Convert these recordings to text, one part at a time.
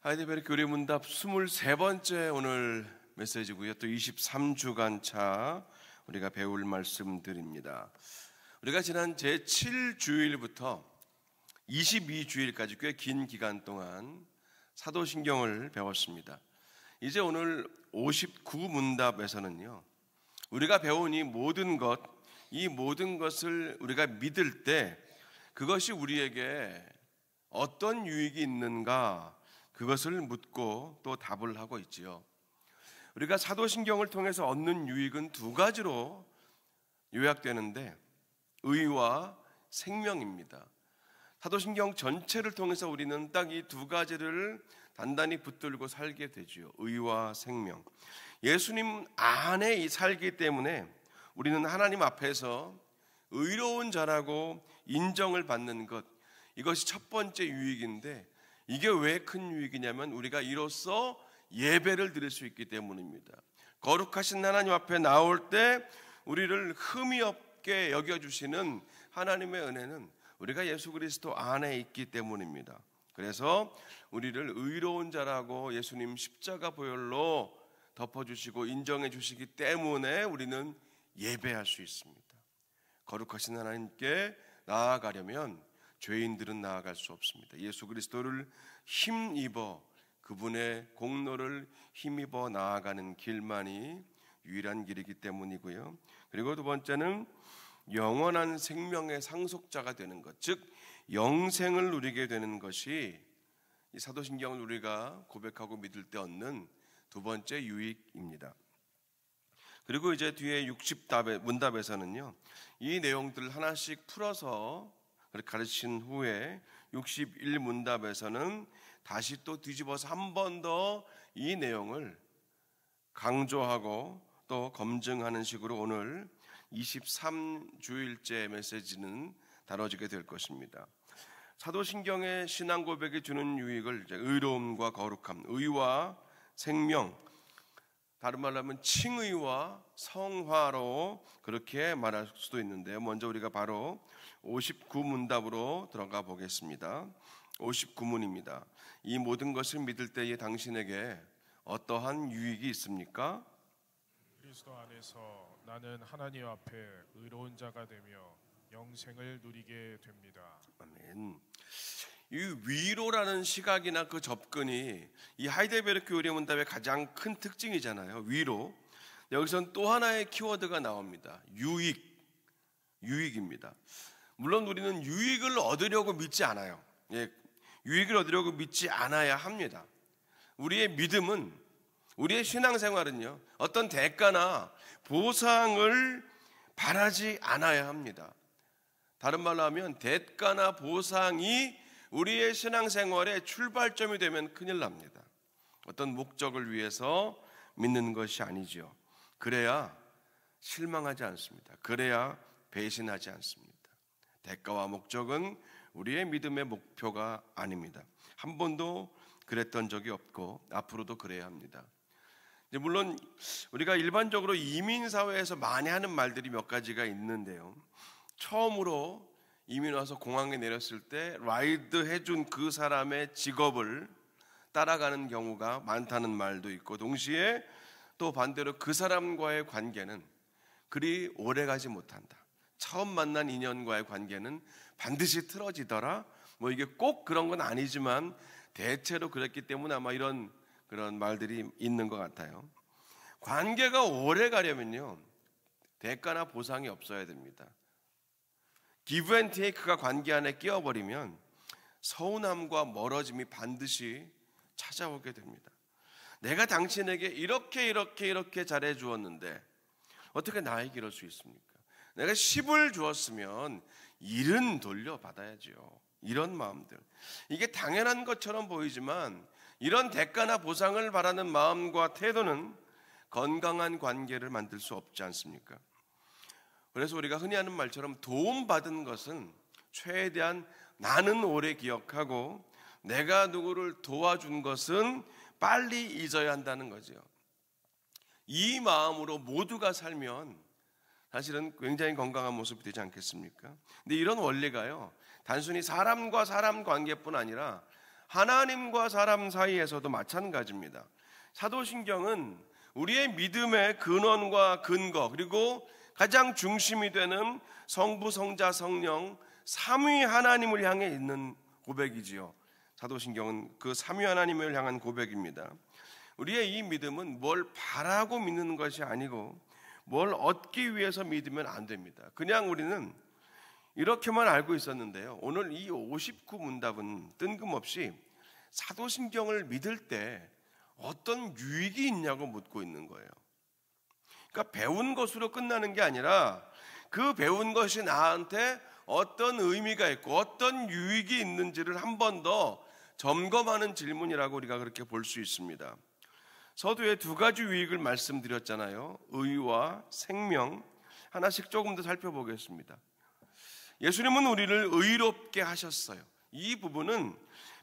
하이델베르 교리 문답 23번째 오늘 메시지고요. 또 23주간 차 우리가 배울 말씀들입니다. 우리가 지난 제7주일부터 22주일까지 꽤 긴 기간 동안 사도신경을 배웠습니다. 이제 오늘 59문답에서는요. 우리가 배운 이 모든 것을 우리가 믿을 때 그것이 우리에게 어떤 유익이 있는가, 그것을 묻고 또 답을 하고 있지요. 우리가 사도신경을 통해서 얻는 유익은 두 가지로 요약되는데 의와 생명입니다. 사도신경 전체를 통해서 우리는 딱 이 두 가지를 단단히 붙들고 살게 되지요. 의와 생명. 예수님 안에 살기 때문에 우리는 하나님 앞에서 의로운 자라고 인정을 받는 것, 이것이 첫 번째 유익인데, 이게 왜 큰 유익이냐면 우리가 이로써 예배를 드릴 수 있기 때문입니다. 거룩하신 하나님 앞에 나올 때 우리를 흠이 없게 여겨주시는 하나님의 은혜는 우리가 예수 그리스도 안에 있기 때문입니다. 그래서 우리를 의로운 자라고 예수님 십자가 보혈로 덮어주시고 인정해 주시기 때문에 우리는 예배할 수 있습니다. 거룩하신 하나님께 나아가려면 죄인들은 나아갈 수 없습니다. 예수 그리스도를 힘입어 그분의 공로를 힘입어 나아가는 길만이 유일한 길이기 때문이고요. 그리고 두 번째는 영원한 생명의 상속자가 되는 것, 즉 영생을 누리게 되는 것이 이 사도신경을 우리가 고백하고 믿을 때 얻는 두 번째 유익입니다. 그리고 이제 뒤에 60문답에서는요 이 내용들을 하나씩 풀어서 가르친 후에 61문답에서는 다시 또 뒤집어서 한 번 더 이 내용을 강조하고 또 검증하는 식으로 오늘 23주일째 메시지는 다뤄지게 될 것입니다. 사도신경의 신앙 고백이 주는 유익을 이제 의로움과 거룩함, 의와 생명, 다른 말로 하면 칭의와 성화로 그렇게 말할 수도 있는데요. 먼저 우리가 바로 59문답으로 들어가 보겠습니다. 59문입니다. 이 모든 것을 믿을 때에 당신에게 어떠한 유익이 있습니까? 그리스도 안에서 나는 하나님 앞에 의로운 자가 되며 영생을 누리게 됩니다. 아멘. 이 위로라는 시각이나 그 접근이 이 하이델베르크 교리 문답의 가장 큰 특징이잖아요. 위로. 여기서는 또 하나의 키워드가 나옵니다. 유익입니다. 물론 우리는 유익을 얻으려고 믿지 않아요. 유익을 얻으려고 믿지 않아야 합니다. 우리의 믿음은, 우리의 신앙생활은요 어떤 대가나 보상을 바라지 않아야 합니다. 다른 말로 하면 대가나 보상이 우리의 신앙생활의 출발점이 되면 큰일 납니다. 어떤 목적을 위해서 믿는 것이 아니죠. 그래야 실망하지 않습니다. 그래야 배신하지 않습니다. 대가와 목적은 우리의 믿음의 목표가 아닙니다. 한 번도 그랬던 적이 없고 앞으로도 그래야 합니다. 물론 우리가 일반적으로 이민사회에서 많이 하는 말들이 몇 가지가 있는데요. 처음으로 이민 와서 공항에 내렸을 때 라이드 해준 그 사람의 직업을 따라가는 경우가 많다는 말도 있고, 동시에 또 반대로 그 사람과의 관계는 그리 오래가지 못한다. 처음 만난 인연과의 관계는 반드시 틀어지더라. 이게 꼭 그런 건 아니지만 대체로 그랬기 때문에 아마 그런 말들이 있는 것 같아요. 관계가 오래 가려면요 대가나 보상이 없어야 됩니다. 기브 앤 테이크가 관계 안에 끼어버리면 서운함과 멀어짐이 반드시 찾아오게 됩니다. 내가 당신에게 이렇게 잘해 주었는데 어떻게 나에게 이럴 수 있습니까? 내가 10을 주었으면 1은 돌려받아야죠. 이런 마음들, 이게 당연한 것처럼 보이지만 이런 대가나 보상을 바라는 마음과 태도는 건강한 관계를 만들 수 없지 않습니까? 그래서 우리가 흔히 하는 말처럼 도움받은 것은 최대한 나는 오래 기억하고 내가 누구를 도와준 것은 빨리 잊어야 한다는 거죠. 이 마음으로 모두가 살면 사실은 굉장히 건강한 모습이 되지 않겠습니까? 근데 이런 원리가요 단순히 사람과 사람 관계뿐 아니라 하나님과 사람 사이에서도 마찬가지입니다. 사도신경은 우리의 믿음의 근원과 근거, 그리고 가장 중심이 되는 성부, 성자, 성령 삼위 하나님을 향해 있는 고백이지요. 사도신경은 그 삼위 하나님을 향한 고백입니다. 우리의 이 믿음은 뭘 바라고 믿는 것이 아니고 뭘 얻기 위해서 믿으면 안 됩니다. 그냥 우리는 이렇게만 알고 있었는데요, 오늘 이 59문답은 뜬금없이 사도신경을 믿을 때 어떤 유익이 있냐고 묻고 있는 거예요. 그러니까 배운 것으로 끝나는 게 아니라 그 배운 것이 나한테 어떤 의미가 있고 어떤 유익이 있는지를 한 번 더 점검하는 질문이라고 우리가 그렇게 볼 수 있습니다. 서두에 두 가지 유익을 말씀드렸잖아요. 의와 생명. 하나씩 조금 더 살펴보겠습니다. 예수님은 우리를 의롭게 하셨어요. 이 부분은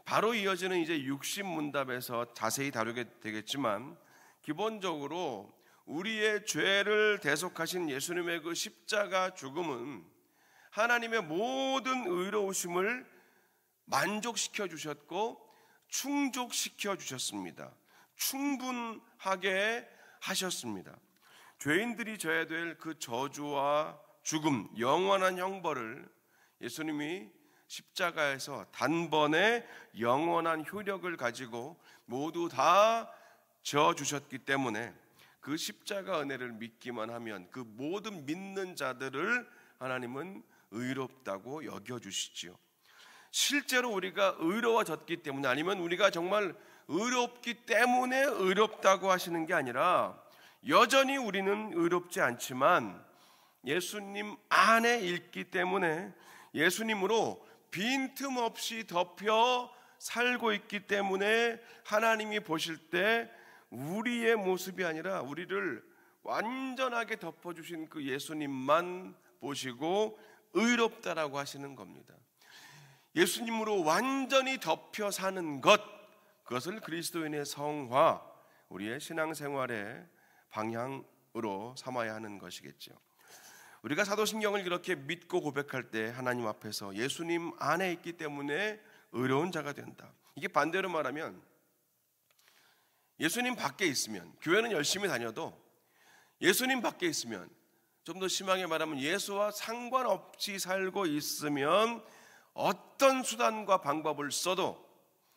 바로 이어지는 이제 60문답에서 자세히 다루게 되겠지만, 기본적으로 우리의 죄를 대속하신 예수님의 그 십자가 죽음은 하나님의 모든 의로우심을 만족시켜 주셨고 충족시켜 주셨습니다. 충분하게 하셨습니다. 죄인들이 져야 될 그 저주와 죽음, 영원한 형벌을 예수님이 십자가에서 단번에 영원한 효력을 가지고 모두 다 져주셨기 때문에 그 십자가 은혜를 믿기만 하면 그 모든 믿는 자들을 하나님은 의롭다고 여겨주시지요. 실제로 우리가 의로워졌기 때문에, 아니면 우리가 정말 의롭기 때문에 의롭다고 하시는 게 아니라, 여전히 우리는 의롭지 않지만 예수님 안에 있기 때문에, 예수님으로 빈틈없이 덮여 살고 있기 때문에 하나님이 보실 때 우리의 모습이 아니라 우리를 완전하게 덮어주신 그 예수님만 보시고 의롭다라고 하시는 겁니다. 예수님으로 완전히 덮여 사는 것, 그것을 그리스도인의 성화, 우리의 신앙생활의 방향으로 삼아야 하는 것이겠죠. 우리가 사도신경을 이렇게 믿고 고백할 때 하나님 앞에서 예수님 안에 있기 때문에 의로운 자가 된다. 이게 반대로 말하면, 예수님 밖에 있으면, 교회는 열심히 다녀도 예수님 밖에 있으면, 좀 더 심하게 말하면 예수와 상관없이 살고 있으면 어떤 수단과 방법을 써도,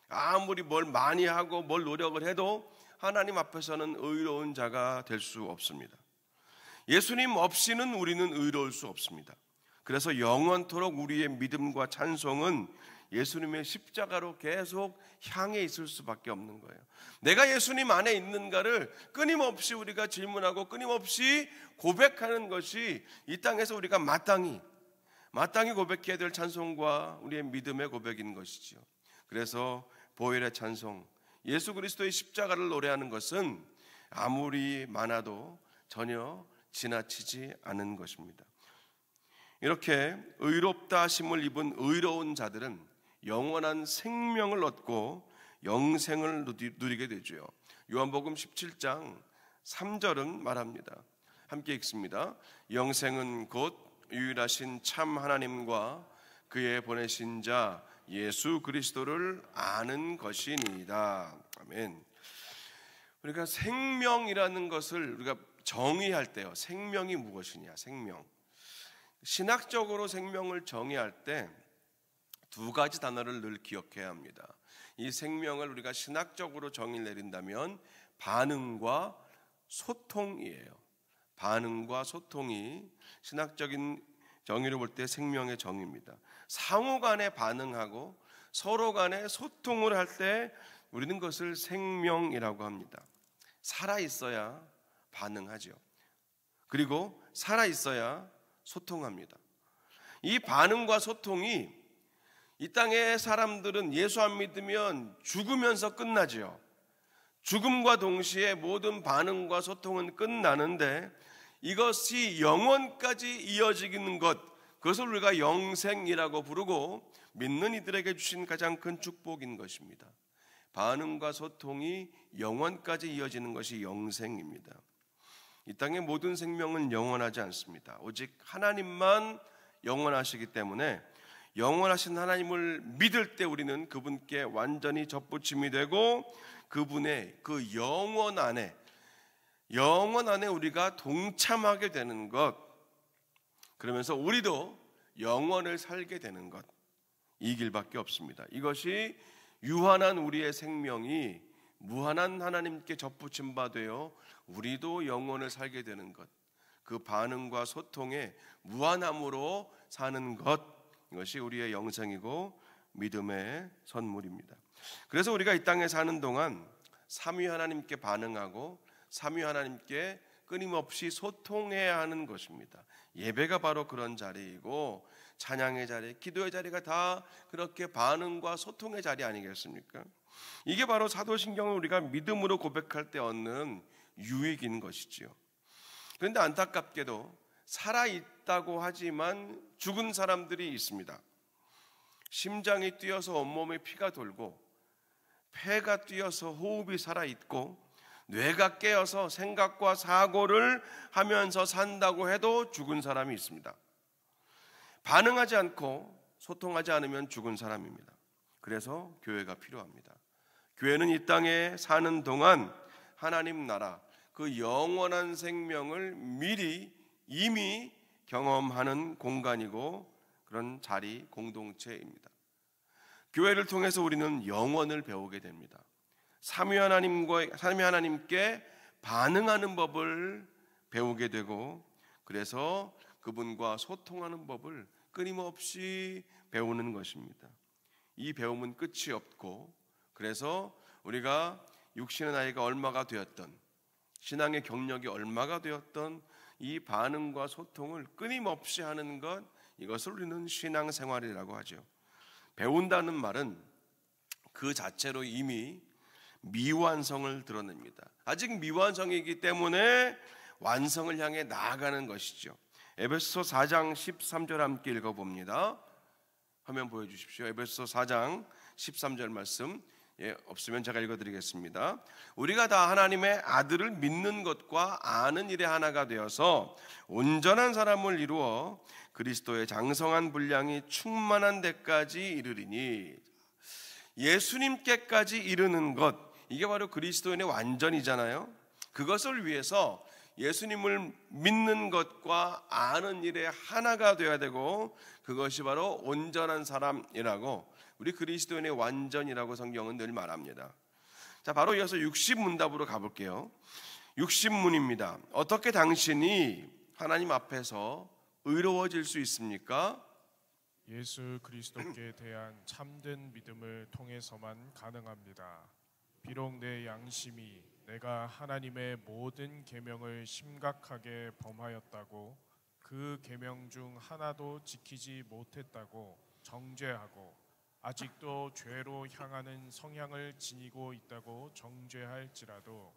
아무리 뭘 많이 하고 뭘 노력을 해도 하나님 앞에서는 의로운 자가 될 수 없습니다. 예수님 없이는 우리는 의로울 수 없습니다. 그래서 영원토록 우리의 믿음과 찬송은 예수님의 십자가로 계속 향해 있을 수밖에 없는 거예요. 내가 예수님 안에 있는가를 끊임없이 우리가 질문하고 끊임없이 고백하는 것이 이 땅에서 우리가 마땅히 고백해야 될 찬송과 우리의 믿음의 고백인 것이죠. 그래서 보혈의 찬송, 예수 그리스도의 십자가를 노래하는 것은 아무리 많아도 전혀 지나치지 않은 것입니다. 이렇게 의롭다 하심을 입은 의로운 자들은 영원한 생명을 얻고 영생을 누리게 되죠. 요한복음 17장 3절은 말합니다. 함께 읽습니다. 영생은 곧 유일하신 참 하나님과 그의 보내신 자 예수 그리스도를 아는 것이니이다. 아멘. 우리가 생명이라는 것을 우리가 정의할 때요, 생명이 무엇이냐, 생명. 신학적으로 생명을 정의할 때 두 가지 단어를 늘 기억해야 합니다. 이 생명을 우리가 신학적으로 정의를 내린다면 반응과 소통이에요. 반응과 소통이 신학적인 정의로 볼 때 생명의 정의입니다. 상호 간에 반응하고 서로 간에 소통을 할 때 우리는 그것을 생명이라고 합니다. 살아있어야 반응하죠. 그리고 살아있어야 소통합니다. 이 반응과 소통이, 이 땅의 사람들은 예수 안 믿으면 죽으면서 끝나지요. 죽음과 동시에 모든 반응과 소통은 끝나는데, 이것이 영원까지 이어지는 것, 그것을 우리가 영생이라고 부르고 믿는 이들에게 주신 가장 큰 축복인 것입니다. 반응과 소통이 영원까지 이어지는 것이 영생입니다. 이 땅의 모든 생명은 영원하지 않습니다. 오직 하나님만 영원하시기 때문에 영원하신 하나님을 믿을 때 우리는 그분께 완전히 접붙임이 되고 그분의 그 영원 안에 우리가 동참하게 되는 것, 그러면서 우리도 영원을 살게 되는 것, 이 길밖에 없습니다. 이것이 유한한 우리의 생명이 무한한 하나님께 접붙임 바 되어 우리도 영원을 살게 되는 것, 그 반응과 소통에 무한함으로 사는 것, 이것이 우리의 영생이고 믿음의 선물입니다. 그래서 우리가 이 땅에 사는 동안 삼위 하나님께 반응하고 삼위 하나님께 끊임없이 소통해야 하는 것입니다. 예배가 바로 그런 자리이고 찬양의 자리, 기도의 자리가 다 그렇게 반응과 소통의 자리 아니겠습니까? 이게 바로 사도신경을 우리가 믿음으로 고백할 때 얻는 유익인 것이지요. 그런데 안타깝게도 살아있다고 하지만 죽은 사람들이 있습니다. 심장이 뛰어서 온몸에 피가 돌고, 폐가 뛰어서 호흡이 살아있고, 뇌가 깨어서 생각과 사고를 하면서 산다고 해도 죽은 사람이 있습니다. 반응하지 않고 소통하지 않으면 죽은 사람입니다. 그래서 교회가 필요합니다. 교회는 이 땅에 사는 동안 하나님 나라, 그 영원한 생명을 이미 경험하는 공간이고 그런 자리, 공동체입니다. 교회를 통해서 우리는 영원을 배우게 됩니다. 삼위 하나님께 반응하는 법을 배우게 되고, 그래서 그분과 소통하는 법을 끊임없이 배우는 것입니다. 이 배움은 끝이 없고, 그래서 우리가 육신의 나이가 얼마가 되었던, 신앙의 경력이 얼마가 되었던 이 반응과 소통을 끊임없이 하는 것, 이것을 우리는 신앙생활이라고 하죠. 배운다는 말은 그 자체로 이미 미완성을 드러냅니다. 아직 미완성이기 때문에 완성을 향해 나아가는 것이죠. 에베소서 4장 13절 함께 읽어봅니다. 화면 보여주십시오. 에베소서 4장 13절 말씀, 없으면 제가 읽어드리겠습니다. 우리가 다 하나님의 아들을 믿는 것과 아는 일에 하나가 되어서 온전한 사람을 이루어 그리스도의 장성한 분량이 충만한 데까지 이르리니, 예수님께까지 이르는 것, 이게 바로 그리스도인의 완전이잖아요. 그것을 위해서 예수님을 믿는 것과 아는 일에 하나가 되어야 되고, 그것이 바로 온전한 사람이라고, 우리 그리스도인의 완전이라고 성경은 늘 말합니다. 자, 바로 이어서 60문답으로 가볼게요. 60문입니다. 어떻게 당신이 하나님 앞에서 의로워질 수 있습니까? 예수 그리스도께 대한 참된 믿음을 통해서만 가능합니다. 비록 내 양심이 내가 하나님의 모든 계명을 심각하게 범하였다고, 그 계명 중 하나도 지키지 못했다고 정죄하고 아직도 죄로 향하는 성향을 지니고 있다고 정죄할지라도,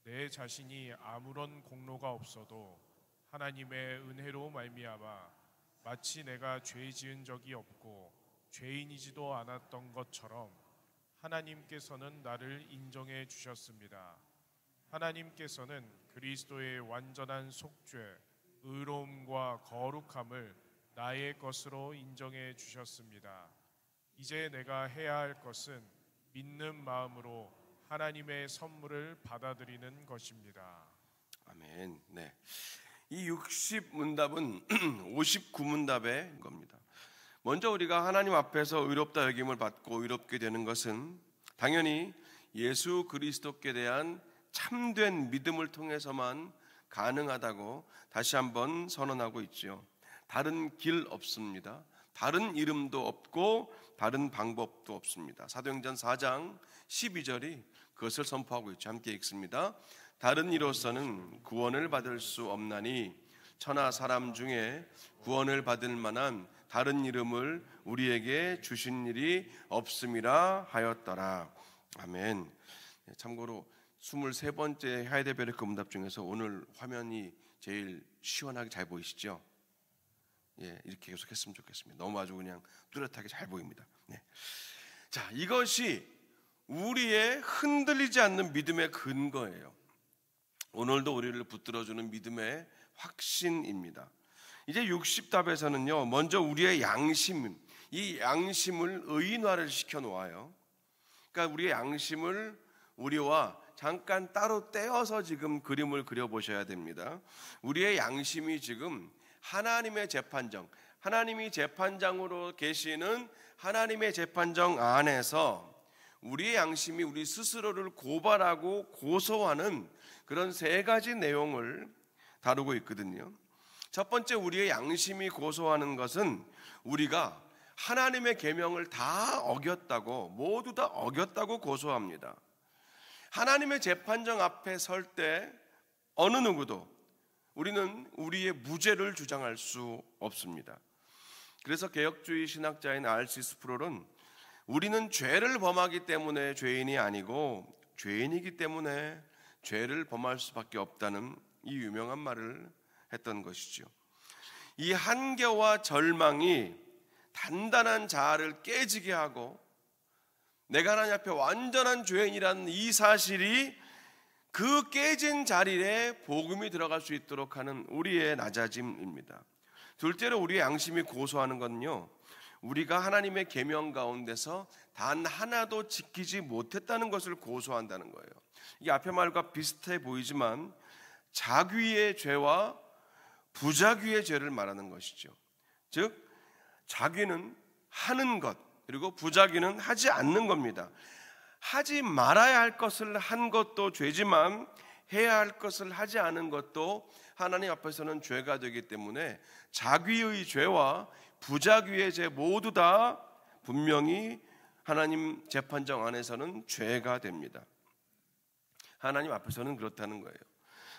내 자신이 아무런 공로가 없어도 하나님의 은혜로 말미암아 마치 내가 죄 지은 적이 없고 죄인이지도 않았던 것처럼 하나님께서는 나를 인정해 주셨습니다. 하나님께서는 그리스도의 완전한 속죄, 의로움과 거룩함을 나의 것으로 인정해 주셨습니다. 이제 내가 해야 할 것은 믿는 마음으로 하나님의 선물을 받아들이는 것입니다. 아멘. 네. 이 60문답은 59문답의 겁니다. 먼저 우리가 하나님 앞에서 의롭다 여김을 받고 의롭게 되는 것은 당연히 예수 그리스도께 대한 참된 믿음을 통해서만 가능하다고 다시 한번 선언하고 있죠. 다른 길 없습니다. 다른 이름도 없고 다른 방법도 없습니다. 사도행전 4장 12절이 그것을 선포하고 있죠. 함께 읽습니다. 다른 이로서는 구원을 받을 수 없나니 천하 사람 중에 구원을 받을 만한 다른 이름을 우리에게 주신 일이 없음이라 하였더라. 아멘. 참고로 23번째 하이델베르크 문답 중에서 오늘 화면이 제일 시원하게 잘 보이시죠? 이렇게 계속했으면 좋겠습니다. 너무 아주 그냥 뚜렷하게 잘 보입니다. 네. 자, 이것이 우리의 흔들리지 않는 믿음의 근거예요. 오늘도 우리를 붙들어주는 믿음의 확신입니다. 이제 60답에서는요, 먼저 우리의 양심, 이 양심을 의인화를 시켜 놓아요. 그러니까 우리의 양심을 우리와 잠깐 따로 떼어서 지금 그림을 그려보셔야 됩니다. 우리의 양심이 지금 하나님의 재판정, 하나님이 재판장으로 계시는 하나님의 재판정 안에서 우리의 양심이 우리 스스로를 고발하고 고소하는 그런 세 가지 내용을 다루고 있거든요. 첫 번째, 우리의 양심이 고소하는 것은 우리가 하나님의 계명을 다 어겼다고, 모두 다 어겼다고 고소합니다. 하나님의 재판정 앞에 설 때 어느 누구도 우리는 우리의 무죄를 주장할 수 없습니다. 그래서 개혁주의 신학자인 R.C. 스프롤은 우리는 죄를 범하기 때문에 죄인이 아니고 죄인이기 때문에 죄를 범할 수밖에 없다는 이 유명한 말을 했던 것이죠. 이 한계와 절망이 단단한 자아를 깨지게 하고 내가 하나님 앞에 완전한 죄인이라는 이 사실이 그 깨진 자리에 복음이 들어갈 수 있도록 하는 우리의 낮아짐입니다. 둘째로 우리의 양심이 고소하는 건요, 우리가 하나님의 계명 가운데서 단 하나도 지키지 못했다는 것을 고소한다는 거예요. 이게 앞의 말과 비슷해 보이지만 자귀의 죄와 부자귀의 죄를 말하는 것이죠. 즉 자귀는 하는 것, 그리고 부자귀는 하지 않는 겁니다. 하지 말아야 할 것을 한 것도 죄지만 해야 할 것을 하지 않은 것도 하나님 앞에서는 죄가 되기 때문에 자귀의 죄와 부자귀의 죄 모두 다 분명히 하나님 재판정 안에서는 죄가 됩니다. 하나님 앞에서는 그렇다는 거예요.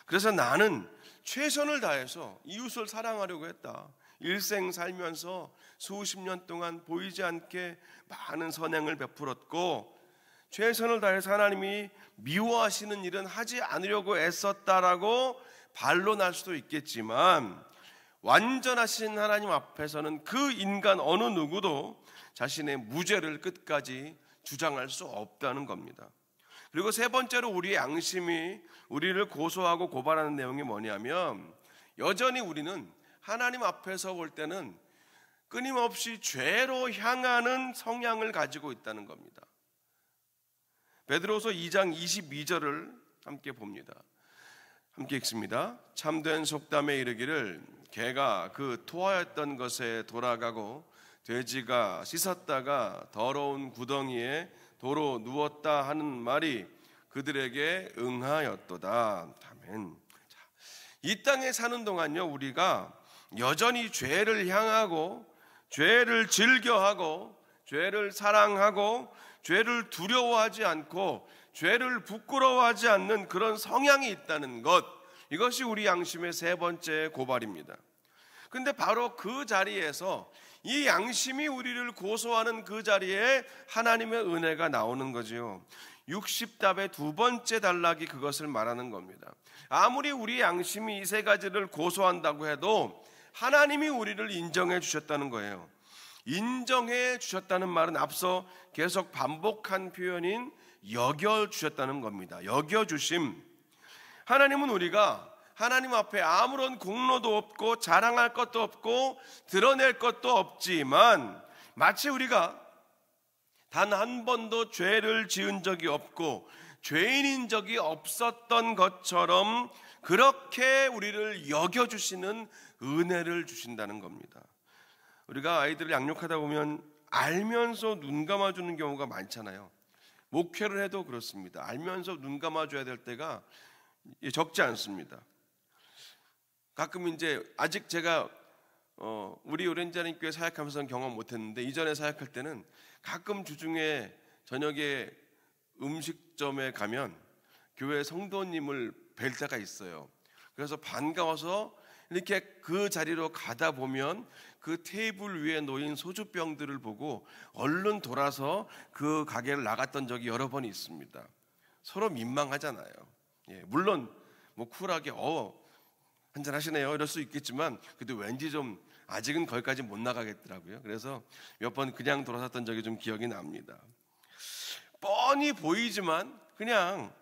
그래서 나는 최선을 다해서 이웃을 사랑하려고 했다. 일생 살면서 수십 년 동안 보이지 않게 많은 선행을 베풀었고 최선을 다해서 하나님이 미워하시는 일은 하지 않으려고 애썼다라고 반론할 수도 있겠지만 완전하신 하나님 앞에서는 그 인간 어느 누구도 자신의 무죄를 끝까지 주장할 수 없다는 겁니다. 그리고 세 번째로 우리의 양심이 우리를 고소하고 고발하는 내용이 뭐냐면 여전히 우리는 하나님 앞에서 볼 때는 끊임없이 죄로 향하는 성향을 가지고 있다는 겁니다. 베드로서 2장 22절을 함께 봅니다. 함께 읽습니다. 참된 속담에 이르기를 개가 그 토하였던 것에 돌아가고 돼지가 씻었다가 더러운 구덩이에 도로 누웠다 하는 말이 그들에게 응하였도다. 아멘. 이 땅에 사는 동안요, 우리가 여전히 죄를 향하고 죄를 즐겨하고 죄를 사랑하고 죄를 두려워하지 않고 죄를 부끄러워하지 않는 그런 성향이 있다는 것, 이것이 우리 양심의 세 번째 고발입니다. 근데 바로 그 자리에서 이 양심이 우리를 고소하는 그 자리에 하나님의 은혜가 나오는 거죠. 60답의 두 번째 단락이 그것을 말하는 겁니다. 아무리 우리 양심이 이 세 가지를 고소한다고 해도 하나님이 우리를 인정해 주셨다는 거예요. 인정해 주셨다는 말은 앞서 계속 반복한 표현인 여겨주셨다는 겁니다. 여겨주심. 하나님은 우리가 하나님 앞에 아무런 공로도 없고 자랑할 것도 없고 드러낼 것도 없지만 마치 우리가 단 한 번도 죄를 지은 적이 없고 죄인인 적이 없었던 것처럼 그렇게 우리를 여겨주시는 은혜를 주신다는 겁니다. 우리가 아이들을 양육하다 보면 알면서 눈 감아주는 경우가 많잖아요. 목회를 해도 그렇습니다. 알면서 눈 감아줘야 될 때가 적지 않습니다. 가끔 이제 아직 제가 우리 오렌지하나님 교회 사역하면서는 경험 못했는데 이전에 사역할 때는 가끔 주중에 저녁에 음식점에 가면 교회 성도님을 뵐 때가 있어요. 그래서 반가워서 이렇게 그 자리로 가다 보면 그 테이블 위에 놓인 소주병들을 보고 얼른 돌아서 그 가게를 나갔던 적이 여러 번 있습니다. 서로 민망하잖아요. 예, 물론 뭐 쿨하게 한잔 하시네요 이럴 수 있겠지만 그래도 왠지 좀 아직은 거기까지 못 나가겠더라고요. 그래서 몇 번 그냥 돌아섰던 적이 좀 기억이 납니다. 뻔히 보이지만 그냥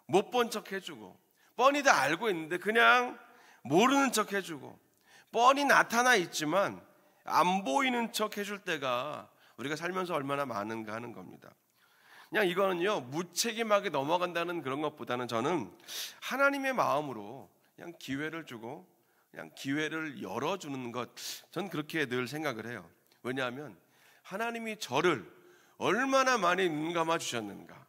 못 본 척 해주고 뻔히 다 알고 있는데 그냥 모르는 척 해주고 뻔히 나타나 있지만 안 보이는 척 해줄 때가 우리가 살면서 얼마나 많은가 하는 겁니다. 그냥 이거는요, 무책임하게 넘어간다는 그런 것보다는 저는 하나님의 마음으로 그냥 기회를 주고 그냥 기회를 열어주는 것, 전 그렇게 늘 생각을 해요. 왜냐하면 하나님이 저를 얼마나 많이 눈 감아 주셨는가,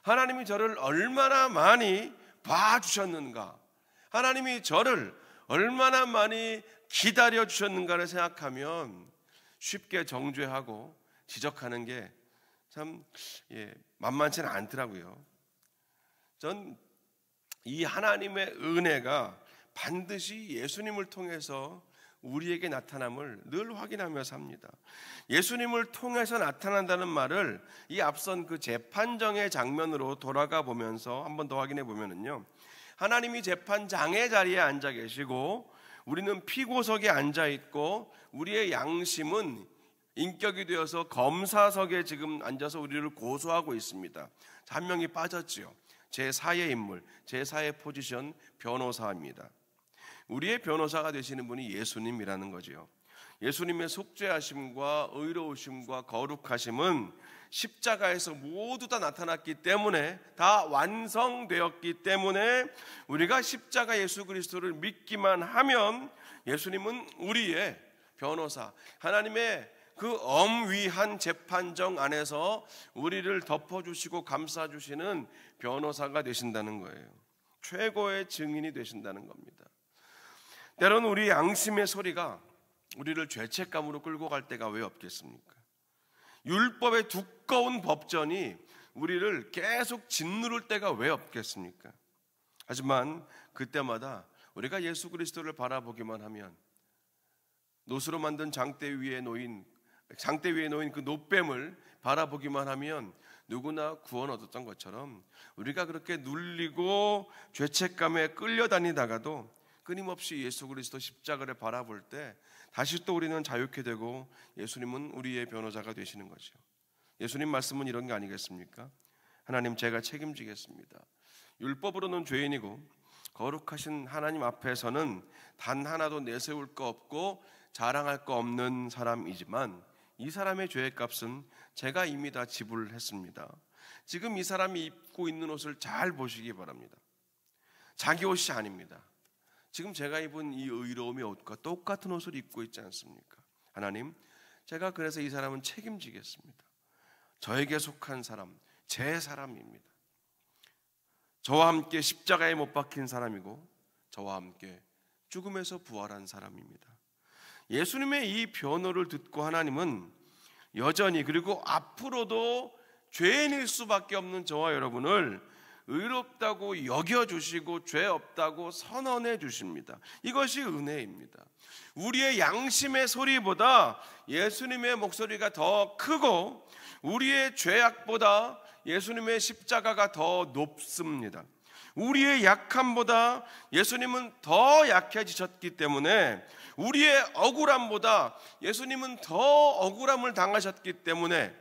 하나님이 저를 얼마나 많이 봐주셨는가, 하나님이 저를 얼마나 많이 기다려 주셨는가를 생각하면 쉽게 정죄하고 지적하는 게 참 만만치는 않더라고요. 전 이 하나님의 은혜가 반드시 예수님을 통해서 우리에게 나타남을 늘 확인하며 삽니다. 예수님을 통해서 나타난다는 말을 이 앞선 그 재판정의 장면으로 돌아가 보면서 한 번 더 확인해 보면은요, 하나님이 재판장의 자리에 앉아 계시고 우리는 피고석에 앉아 있고 우리의 양심은 인격이 되어서 검사석에 지금 앉아서 우리를 고소하고 있습니다. 한 명이 빠졌지요. 제4의 인물, 제4의 포지션, 변호사입니다. 우리의 변호사가 되시는 분이 예수님이라는 거지요. 예수님의 속죄하심과 의로우심과 거룩하심은 십자가에서 모두 다 나타났기 때문에, 다 완성되었기 때문에 우리가 십자가 예수 그리스도를 믿기만 하면 예수님은 우리의 변호사, 하나님의 그 엄위한 재판정 안에서 우리를 덮어주시고 감싸주시는 변호사가 되신다는 거예요. 최고의 증인이 되신다는 겁니다. 때로는 우리 양심의 소리가 우리를 죄책감으로 끌고 갈 때가 왜 없겠습니까? 율법의 두꺼운 법전이 우리를 계속 짓누를 때가 왜 없겠습니까? 하지만 그때마다 우리가 예수 그리스도를 바라보기만 하면, 노수로 만든 장대 위에 놓인 그 노뱀을 바라보기만 하면 누구나 구원 얻었던 것처럼 우리가 그렇게 눌리고 죄책감에 끌려다니다가도 끊임없이 예수 그리스도 십자가를 바라볼 때 다시 또 우리는 자유케 되고 예수님은 우리의 변호사가 되시는 거죠. 예수님 말씀은 이런 게 아니겠습니까? 하나님, 제가 책임지겠습니다. 율법으로는 죄인이고 거룩하신 하나님 앞에서는 단 하나도 내세울 거 없고 자랑할 거 없는 사람이지만 이 사람의 죄의 값은 제가 이미 다 지불했습니다. 지금 이 사람이 입고 있는 옷을 잘 보시기 바랍니다. 자기 옷이 아닙니다. 지금 제가 입은 이 의로움의 옷과 똑같은 옷을 입고 있지 않습니까? 하나님, 제가 그래서 이 사람은 책임지겠습니다. 저에게 속한 사람, 제 사람입니다. 저와 함께 십자가에 못 박힌 사람이고 저와 함께 죽음에서 부활한 사람입니다. 예수님의 이 변호를 듣고 하나님은 여전히, 그리고 앞으로도 죄인일 수밖에 없는 저와 여러분을 의롭다고 여겨주시고 죄 없다고 선언해 주십니다. 이것이 은혜입니다. 우리의 양심의 소리보다 예수님의 목소리가 더 크고 우리의 죄악보다 예수님의 십자가가 더 높습니다. 우리의 약함보다 예수님은 더 약해지셨기 때문에, 우리의 억울함보다 예수님은 더 억울함을 당하셨기 때문에,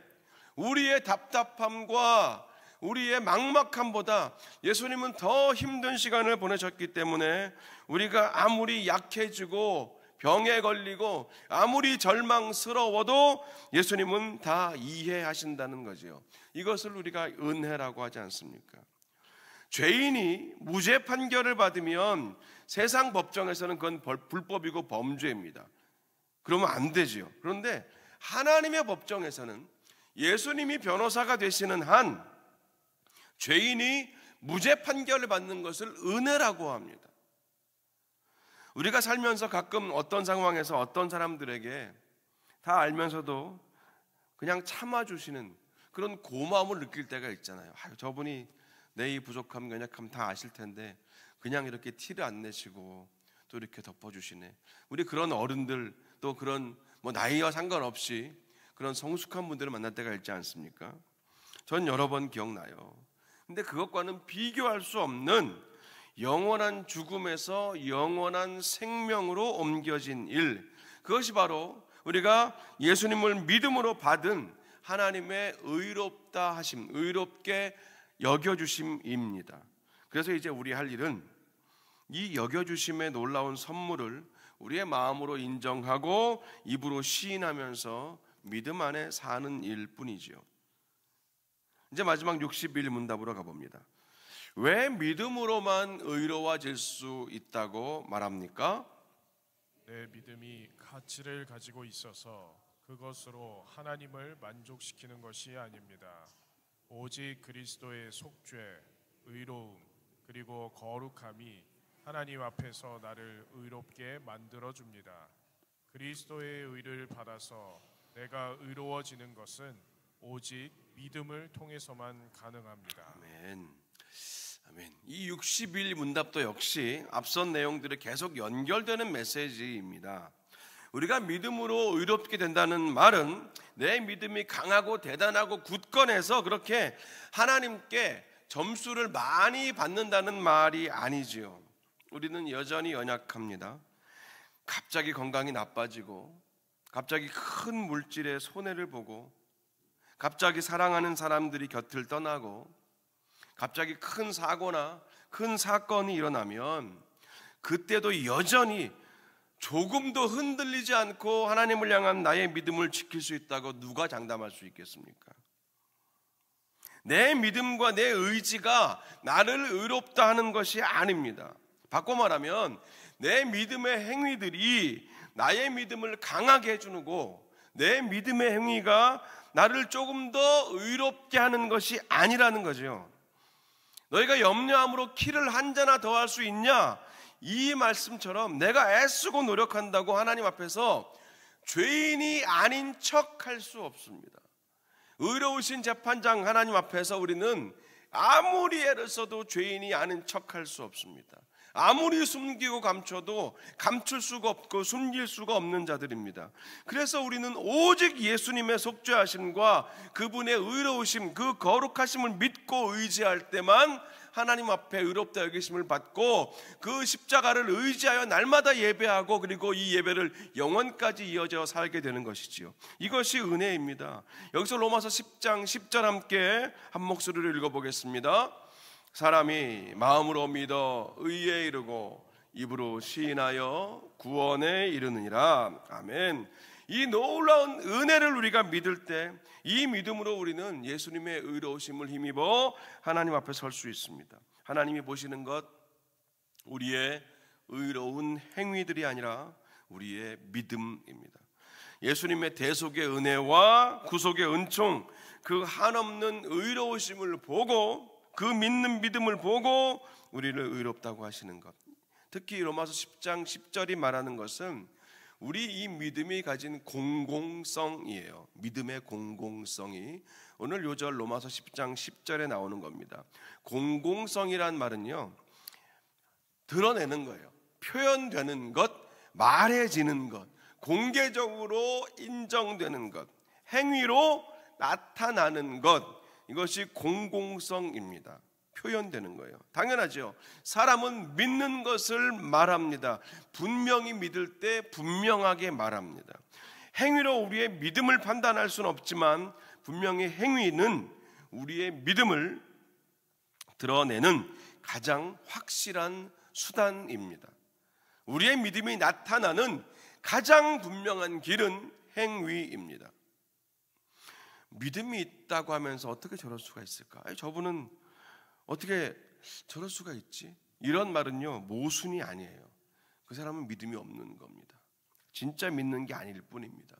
우리의 답답함과 우리의 막막함보다 예수님은 더 힘든 시간을 보내셨기 때문에 우리가 아무리 약해지고 병에 걸리고 아무리 절망스러워도 예수님은 다 이해하신다는 거죠. 이것을 우리가 은혜라고 하지 않습니까? 죄인이 무죄 판결을 받으면 세상 법정에서는 그건 불법이고 범죄입니다. 그러면 안 되지요. 그런데 하나님의 법정에서는 예수님이 변호사가 되시는 한 죄인이 무죄 판결을 받는 것을 은혜라고 합니다. 우리가 살면서 가끔 어떤 상황에서 어떤 사람들에게 다 알면서도 그냥 참아주시는 그런 고마움을 느낄 때가 있잖아요. 저분이 내 이 부족함, 연약함 다 아실 텐데 그냥 이렇게 티를 안 내시고 또 이렇게 덮어주시네. 우리 그런 어른들, 또 그런 나이와 상관없이 그런 성숙한 분들을 만날 때가 있지 않습니까? 전 여러 번 기억나요. 근데 그것과는 비교할 수 없는 영원한 죽음에서 영원한 생명으로 옮겨진 일, 그것이 바로 우리가 예수님을 믿음으로 받은 하나님의 의롭다 하심, 의롭게 여겨주심입니다. 그래서 이제 우리 할 일은 이 여겨주심의 놀라운 선물을 우리의 마음으로 인정하고 입으로 시인하면서 믿음 안에 사는 일뿐이지요. 이제 마지막 61문답으로 가봅니다. 왜 믿음으로만 의로워질 수 있다고 말합니까? 내 믿음이 가치를 가지고 있어서 그것으로 하나님을 만족시키는 것이 아닙니다. 오직 그리스도의 속죄, 의로움, 그리고 거룩함이 하나님 앞에서 나를 의롭게 만들어줍니다. 그리스도의 의를 받아서 내가 의로워지는 것은 오직 믿음을 통해서만 가능합니다. 아멘. 아멘. 이 61문답도 역시 앞선 내용들이 계속 연결되는 메시지입니다. 우리가 믿음으로 의롭게 된다는 말은 내 믿음이 강하고 대단하고 굳건해서 그렇게 하나님께 점수를 많이 받는다는 말이 아니지요. 우리는 여전히 연약합니다. 갑자기 건강이 나빠지고, 갑자기 큰 물질의 손해를 보고, 갑자기 사랑하는 사람들이 곁을 떠나고, 갑자기 큰 사고나 큰 사건이 일어나면 그때도 여전히 조금도 흔들리지 않고 하나님을 향한 나의 믿음을 지킬 수 있다고 누가 장담할 수 있겠습니까? 내 믿음과 내 의지가 나를 의롭다 하는 것이 아닙니다. 바꿔 말하면 내 믿음의 행위들이 나의 믿음을 강하게 해주고 내 믿음의 행위가 나를 조금 더 의롭게 하는 것이 아니라는 거죠. 너희가 염려함으로 키를 한 자나 더 할 수 있냐? 이 말씀처럼 내가 애쓰고 노력한다고 하나님 앞에서 죄인이 아닌 척 할 수 없습니다. 의로우신 재판장 하나님 앞에서 우리는 아무리 애를 써도 죄인이 아닌 척 할 수 없습니다. 아무리 숨기고 감춰도 감출 수가 없고 숨길 수가 없는 자들입니다. 그래서 우리는 오직 예수님의 속죄하심과 그분의 의로우심, 그 거룩하심을 믿고 의지할 때만 하나님 앞에 의롭다 여기심을 받고 그 십자가를 의지하여 날마다 예배하고 그리고 이 예배를 영원까지 이어져 살게 되는 것이지요. 이것이 은혜입니다. 여기서 로마서 10장 10절 함께 한 목소리로 읽어보겠습니다. 사람이 마음으로 믿어 의에 이르고 입으로 시인하여 구원에 이르느니라. 아멘. 이 놀라운 은혜를 우리가 믿을 때 이 믿음으로 우리는 예수님의 의로우심을 힘입어 하나님 앞에 설 수 있습니다. 하나님이 보시는 것 우리의 의로운 행위들이 아니라 우리의 믿음입니다. 예수님의 대속의 은혜와 구속의 은총, 그 한없는 의로우심을 보고 그 믿는 믿음을 보고 우리를 의롭다고 하시는 것. 특히 로마서 10장 10절이 말하는 것은 우리 이 믿음이 가진 공공성이에요. 믿음의 공공성이 오늘 요절 로마서 10장 10절에 나오는 겁니다. 공공성이란 말은요, 드러내는 거예요. 표현되는 것, 말해지는 것, 공개적으로 인정되는 것, 행위로 나타나는 것, 이것이 공공성입니다. 표현되는 거예요. 당연하죠. 사람은 믿는 것을 말합니다. 분명히 믿을 때 분명하게 말합니다. 행위로 우리의 믿음을 판단할 수는 없지만 분명히 행위는 우리의 믿음을 드러내는 가장 확실한 수단입니다. 우리의 믿음이 나타나는 가장 분명한 길은 행위입니다. 믿음이 있다고 하면서 어떻게 저럴 수가 있을까? 저분은 어떻게 저럴 수가 있지? 이런 말은요, 모순이 아니에요. 그 사람은 믿음이 없는 겁니다. 진짜 믿는 게 아닐 뿐입니다.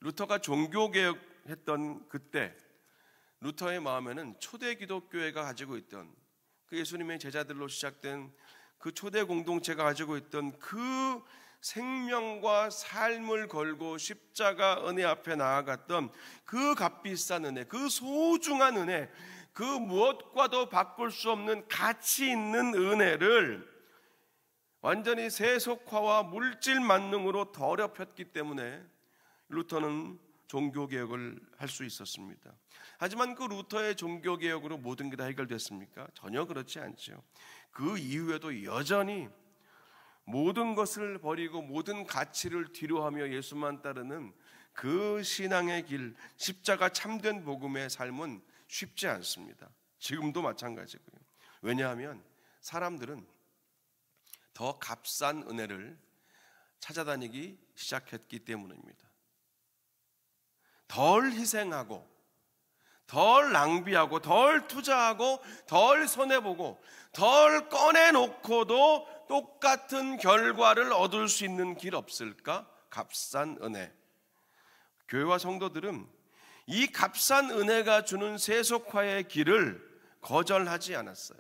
루터가 종교개혁했던 그때 루터의 마음에는 초대 기독교회가 가지고 있던 그 예수님의 제자들로 시작된 그 초대 공동체가 가지고 있던 그 생명과 삶을 걸고 십자가 은혜 앞에 나아갔던 그 값비싼 은혜, 그 소중한 은혜, 그 무엇과도 바꿀 수 없는 가치 있는 은혜를 완전히 세속화와 물질 만능으로 더럽혔기 때문에 루터는 종교개혁을 할 수 있었습니다. 하지만 그 루터의 종교개혁으로 모든 게 다 해결됐습니까? 전혀 그렇지 않죠. 그 이후에도 여전히 모든 것을 버리고 모든 가치를 뒤로하며 예수만 따르는 그 신앙의 길, 십자가 참된 복음의 삶은 쉽지 않습니다. 지금도 마찬가지고요. 왜냐하면 사람들은 더 값싼 은혜를 찾아다니기 시작했기 때문입니다. 덜 희생하고 덜 낭비하고 덜 투자하고 덜 손해보고 덜 꺼내놓고도 똑같은 결과를 얻을 수 있는 길 없을까? 값싼 은혜. 교회와 성도들은 이 값싼 은혜가 주는 세속화의 길을 거절하지 않았어요.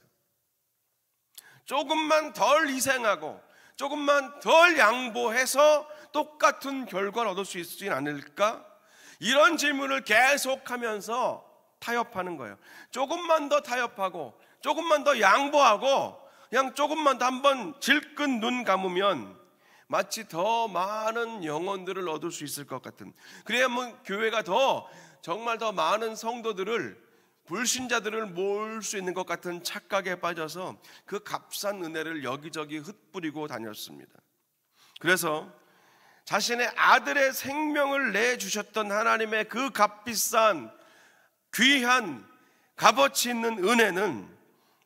조금만 덜 희생하고 조금만 덜 양보해서 똑같은 결과를 얻을 수 있지 않을까? 이런 질문을 계속하면서 타협하는 거예요. 조금만 더 타협하고 조금만 더 양보하고 그냥 조금만 더 한번 질끈 눈 감으면 마치 더 많은 영혼들을 얻을 수 있을 것 같은, 그래야만 교회가 정말 더 많은 성도들을, 불신자들을 모을 수 있는 것 같은 착각에 빠져서 그 값싼 은혜를 여기저기 흩뿌리고 다녔습니다. 그래서 자신의 아들의 생명을 내주셨던 하나님의 그 값비싼 귀한 값어치 있는 은혜는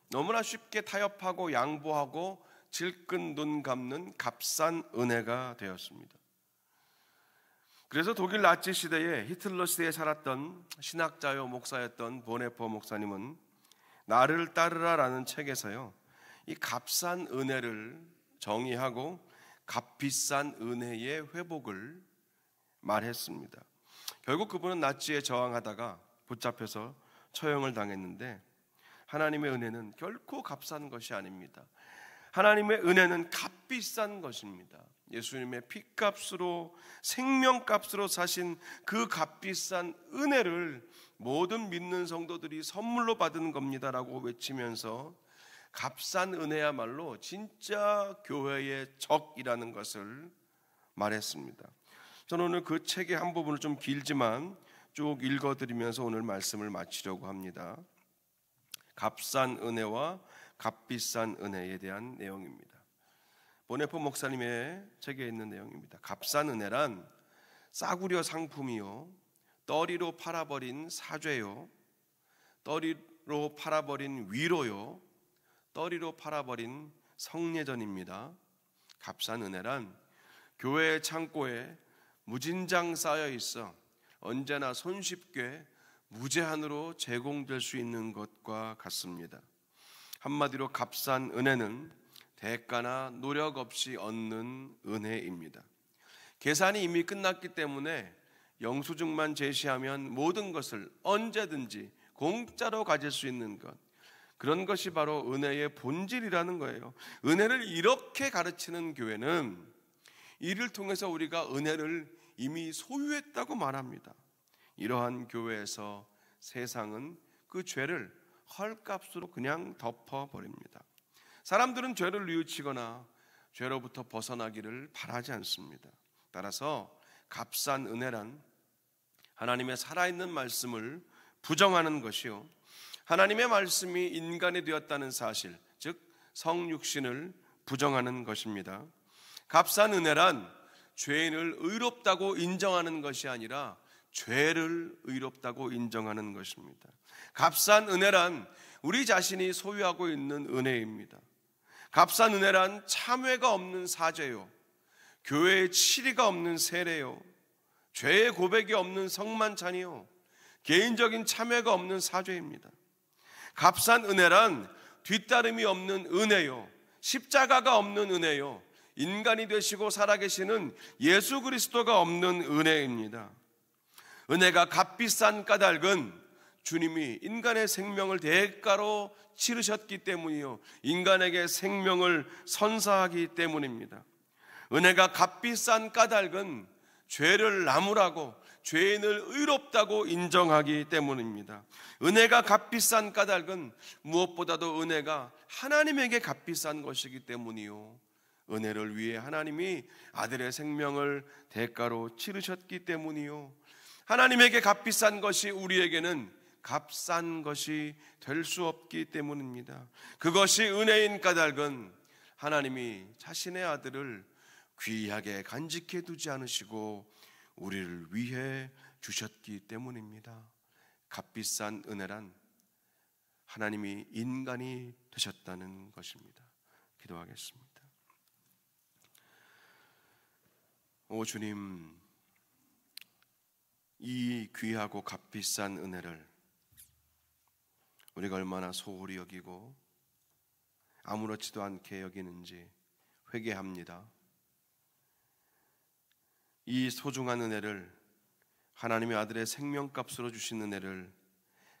너무나 쉽게 타협하고 양보하고 질끈 눈 감는 값싼 은혜가 되었습니다. 그래서 독일 나치 시대에, 히틀러 시대에 살았던 신학자요 목사였던 보네퍼 목사님은 나를 따르라라는 책에서요, 이 값싼 은혜를 정의하고 값비싼 은혜의 회복을 말했습니다. 결국 그분은 나치에 저항하다가 붙잡혀서 처형을 당했는데, 하나님의 은혜는 결코 값싼 것이 아닙니다. 하나님의 은혜는 값비싼 것입니다. 예수님의 피값으로, 생명값으로 사신 그 값비싼 은혜를 모든 믿는 성도들이 선물로 받은 겁니다라고 외치면서 값싼 은혜야말로 진짜 교회의 적이라는 것을 말했습니다. 저는 오늘 그 책의 한 부분을 좀 길지만 쭉 읽어드리면서 오늘 말씀을 마치려고 합니다. 값싼 은혜와 값비싼 은혜에 대한 내용입니다. 보네포 목사님의 책에 있는 내용입니다. 값싼 은혜란 싸구려 상품이요, 떨이로 팔아버린 사죄요, 떨이로 팔아버린 위로요, 떨이로 팔아버린 성례전입니다. 값싼 은혜란 교회의 창고에 무진장 쌓여 있어 언제나 손쉽게 무제한으로 제공될 수 있는 것과 같습니다. 한마디로 값싼 은혜는 대가나 노력 없이 얻는 은혜입니다. 계산이 이미 끝났기 때문에 영수증만 제시하면 모든 것을 언제든지 공짜로 가질 수 있는 것, 그런 것이 바로 은혜의 본질이라는 거예요. 은혜를 이렇게 가르치는 교회는 이를 통해서 우리가 은혜를 이미 소유했다고 말합니다. 이러한 교회에서 세상은 그 죄를 헐값으로 그냥 덮어버립니다. 사람들은 죄를 뉘우치거나 죄로부터 벗어나기를 바라지 않습니다. 따라서 값싼 은혜란 하나님의 살아있는 말씀을 부정하는 것이요, 하나님의 말씀이 인간이 되었다는 사실, 즉 성육신을 부정하는 것입니다. 값싼 은혜란 죄인을 의롭다고 인정하는 것이 아니라 죄를 의롭다고 인정하는 것입니다. 값싼 은혜란 우리 자신이 소유하고 있는 은혜입니다. 값싼 은혜란 참회가 없는 사죄요, 교회의 치리가 없는 세례요, 죄의 고백이 없는 성만찬이요, 개인적인 참회가 없는 사죄입니다. 값싼 은혜란 뒤따름이 없는 은혜요, 십자가가 없는 은혜요, 인간이 되시고 살아계시는 예수 그리스도가 없는 은혜입니다. 은혜가 값비싼 까닭은 주님이 인간의 생명을 대가로 치르셨기 때문이요, 인간에게 생명을 선사하기 때문입니다. 은혜가 값비싼 까닭은 죄를 나무라고, 죄인을 의롭다고 인정하기 때문입니다. 은혜가 값비싼 까닭은 무엇보다도 은혜가 하나님에게 값비싼 것이기 때문이요, 은혜를 위해 하나님이 아들의 생명을 대가로 치르셨기 때문이요, 하나님에게 값비싼 것이 우리에게는 값싼 것이 될 수 없기 때문입니다. 그것이 은혜인 까닭은 하나님이 자신의 아들을 귀하게 간직해 두지 않으시고 우리를 위해 주셨기 때문입니다. 값비싼 은혜란 하나님이 인간이 되셨다는 것입니다. 기도하겠습니다. 오 주님, 이 귀하고 값비싼 은혜를 우리가 얼마나 소홀히 여기고 아무렇지도 않게 여기는지 회개합니다. 이 소중한 은혜를, 하나님의 아들의 생명값으로 주신 은혜를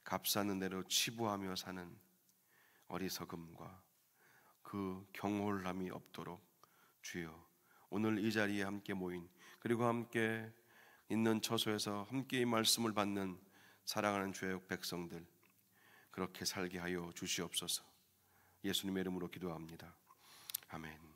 값싼 은혜로 치부하며 사는 어리석음과 그 경홀함이 없도록 주여 오늘 이 자리에 함께 모인, 그리고 함께 있는 처소에서 함께 이 말씀을 받는 사랑하는 주의 백성들 그렇게 살게 하여 주시옵소서. 예수님의 이름으로 기도합니다. 아멘.